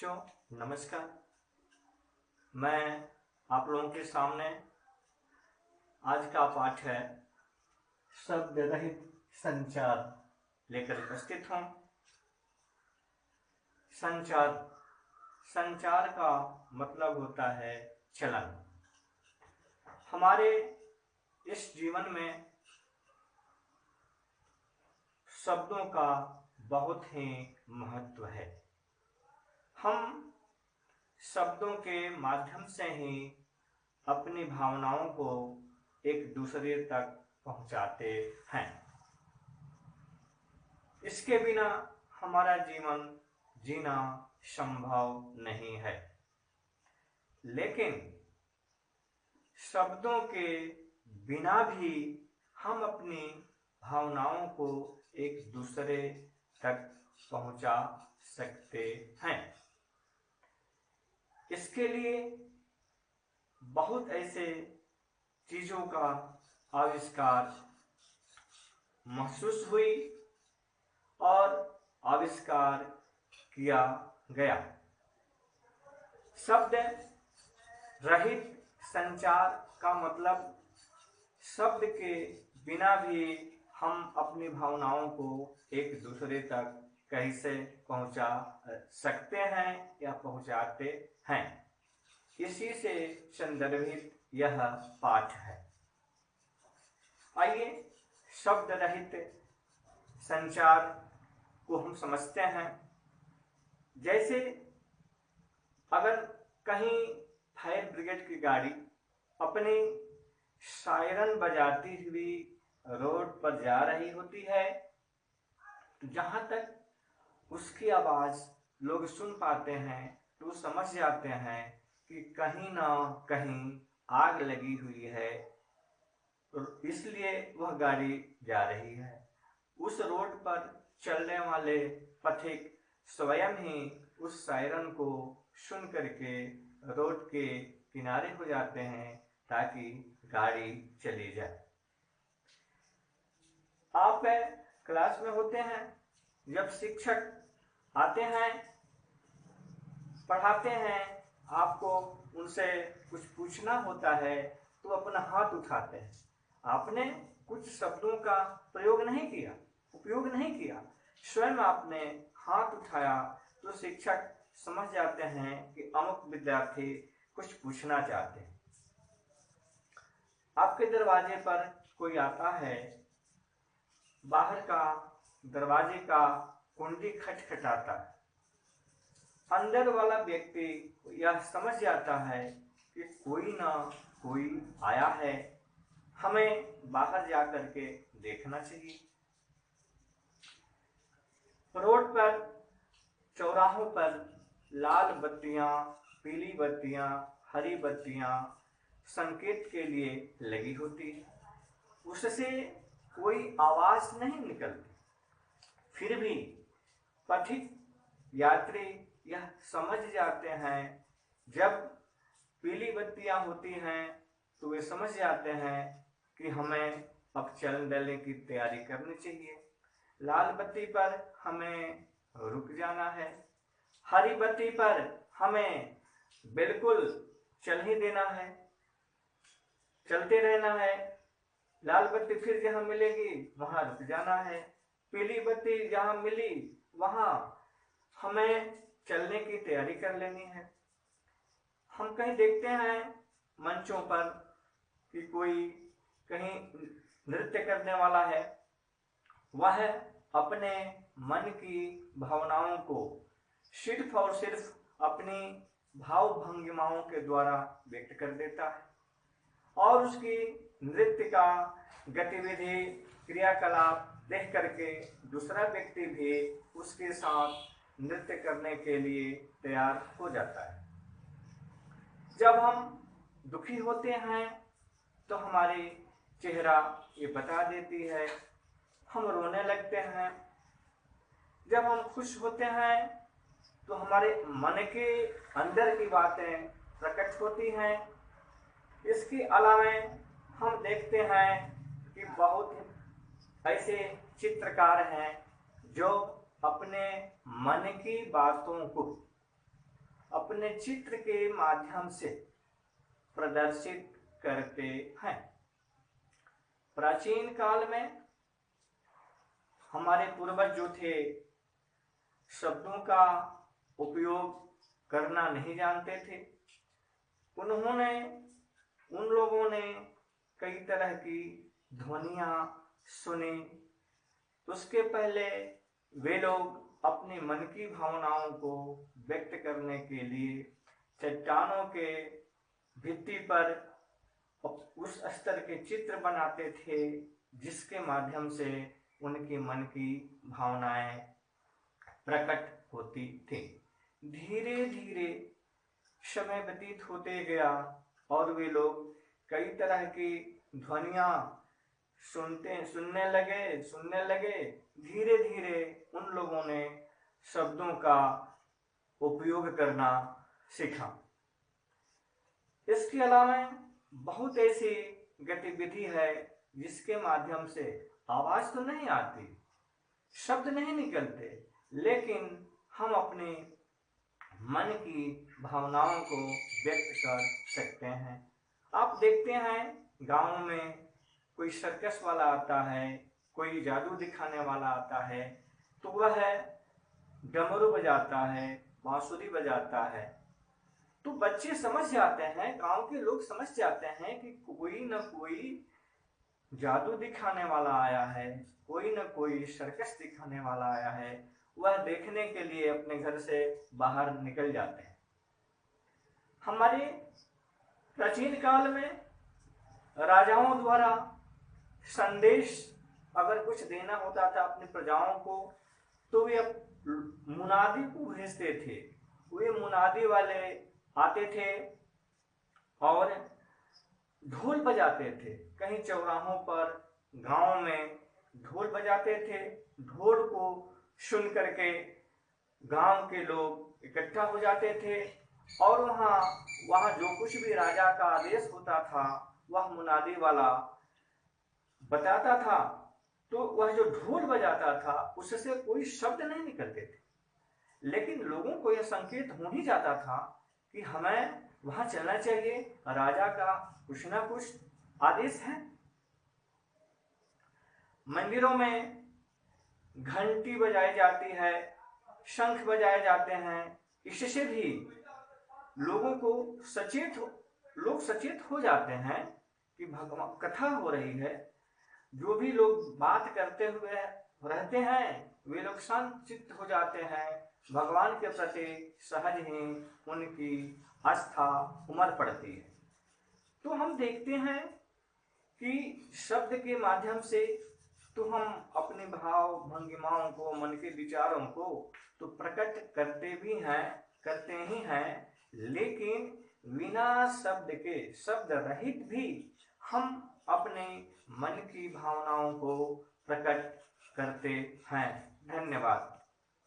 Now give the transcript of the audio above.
बच्चों, नमस्कार। मैं आप लोगों के सामने आज का पाठ है शब्द रहित संचार लेकर उपस्थित हूँ। संचार का मतलब होता है चलन। हमारे इस जीवन में शब्दों का बहुत ही महत्व है। हम शब्दों के माध्यम से ही अपनी भावनाओं को एक दूसरे तक पहुंचाते हैं। इसके बिना हमारा जीवन जीना संभव नहीं है। लेकिन शब्दों के बिना भी हम अपनी भावनाओं को एक दूसरे तक पहुंचा सकते हैं। इसके लिए बहुत ऐसे चीजों का आविष्कार महसूस हुई और आविष्कार किया गया। शब्द रहित संचार का मतलब शब्द के बिना भी हम अपनी भावनाओं को एक दूसरे तक कैसे पहुंचा सकते हैं या पहुंचाते हैं, इसी से संदर्भित यह पाठ है। आइए शब्द रहित संचार को हम समझते हैं। जैसे अगर कहीं फायर ब्रिगेड की गाड़ी अपनी सायरन बजाती हुई रोड पर जा रही होती है, जहां तक उसकी आवाज लोग सुन पाते हैं तो समझ जाते हैं कि कहीं ना कहीं आग लगी हुई है, और इसलिए वह गाड़ी जा रही है। उस रोड पर चलने वाले पथिक स्वयं ही उस सायरन को सुन करके रोड के किनारे हो जाते हैं ताकि गाड़ी चली जाए। आप क्लास में होते हैं, जब शिक्षक आते हैं, पढ़ाते हैं, आपको उनसे कुछ पूछना होता है तो अपना हाथ उठाते हैं। आपने कुछ शब्दों का प्रयोग नहीं किया, उपयोग नहीं किया, स्वयं आपने हाथ उठाया तो शिक्षक समझ जाते हैं कि अमुक विद्यार्थी कुछ पूछना चाहते हैं। आपके दरवाजे पर कोई आता है, बाहर का दरवाजे का कुंडी खटखटाता है, अंदर वाला व्यक्ति यह समझ जाता है कि कोई ना कोई आया है, हमें बाहर जाकर के देखना चाहिए। रोड पर, चौराहों पर लाल बत्तियां, पीली बत्तियां, हरी बत्तियां संकेत के लिए लगी होती है। उससे कोई आवाज नहीं निकलती, फिर भी पथिक यात्री यह समझ जाते हैं। जब पीली बत्तियां होती हैं तो वे समझ जाते हैं कि हमें अब चलने की तैयारी करनी चाहिए। लाल बत्ती पर हमें रुक जाना है, हरी बत्ती पर हमें बिल्कुल चल ही देना है, चलते रहना है। लाल बत्ती फिर जहां मिलेगी वहां रुक जाना है, पीली बत्ती जहां मिली वहां हमें चलने की तैयारी कर लेनी है। हम कहीं देखते हैं मंचों पर कि कोई कहीं नृत्य करने वाला है, वह अपने मन की भावनाओं को सिर्फ और सिर्फ अपनी भाव भंगिमाओं के द्वारा व्यक्त कर देता है, और उसकी नृत्य का गतिविधि क्रियाकलाप देख करके दूसरा व्यक्ति भी उसके साथ नृत्य करने के लिए तैयार हो जाता है। जब हम दुखी होते हैं तो हमारी चेहरा ये बता देती है, हम रोने लगते हैं। जब हम खुश होते हैं तो हमारे मन के अंदर की बातें प्रकट होती हैं। इसके अलावा हम देखते हैं कि बहुत ऐसे चित्रकार हैं जो अपने मन की बातों को अपने चित्र के माध्यम से प्रदर्शित करते हैं। प्राचीन काल में हमारे पूर्वज जो थे शब्दों का उपयोग करना नहीं जानते थे। उन लोगों ने कई तरह की ध्वनियाँ सुनी। उसके पहले वे लोग अपने मन की भावनाओं को व्यक्त करने के लिए चट्टानों के भित्ति पर उस स्तर के चित्र बनाते थे जिसके माध्यम से उनके मन की भावनाएं प्रकट होती थी। धीरे धीरे समय व्यतीत होते गया और वे लोग कई तरह की ध्वनियाँ सुनने लगे। धीरे धीरे उन लोगों ने शब्दों का उपयोग करना सीखा। इसके अलावा बहुत ऐसी गतिविधि है जिसके माध्यम से आवाज तो नहीं आती, शब्द नहीं निकलते, लेकिन हम अपने मन की भावनाओं को व्यक्त कर सकते हैं। आप देखते हैं गांव में कोई सर्कस वाला आता है, कोई जादू दिखाने वाला आता है, तो वह डमरू बजाता है, बांसुरी बजाता है, तो बच्चे समझ जाते हैं, गांव के लोग समझ जाते हैं कि कोई न कोई जादू दिखाने वाला आया है, कोई न कोई सर्कस दिखाने वाला आया है। वह देखने के लिए अपने घर से बाहर निकल जाते हैं। हमारे प्राचीन काल में राजाओं द्वारा संदेश अगर कुछ देना होता था अपनी प्रजाओं को, तो वे मुनादी को भेजते थे। वे मुनादी वाले आते थे और ढोल बजाते थे। कहीं चौराहों पर, गांव में ढोल बजाते थे। ढोल को सुन करके गांव के लोग इकट्ठा हो जाते थे और वहाँ जो कुछ भी राजा का आदेश होता था वह मुनादी वाला बताता था। तो वह जो ढोल बजाता था उससे कोई शब्द नहीं निकलते थे, लेकिन लोगों को यह संकेत हो ही जाता था कि हमें वहां चलना चाहिए, राजा का कुछ ना कुछ आदेश है। मंदिरों में घंटी बजाई जाती है, शंख बजाए जाते हैं। इससे भी लोगों को लोग सचेत हो जाते हैं कि भगवान कथा हो रही है। जो भी लोग बात करते हुए रहते हैं वे लोग शांत चित्त हो जाते हैं, भगवान के प्रति सहज ही उनकी आस्था उमड़ पड़ती है। तो हम देखते हैं कि शब्द के माध्यम से तो हम अपने भाव भंगिमाओं को, मन के विचारों को तो प्रकट करते ही हैं, लेकिन बिना शब्द के, शब्द रहित भी हम अपने मन की भावनाओं को प्रकट करते हैं। धन्यवाद।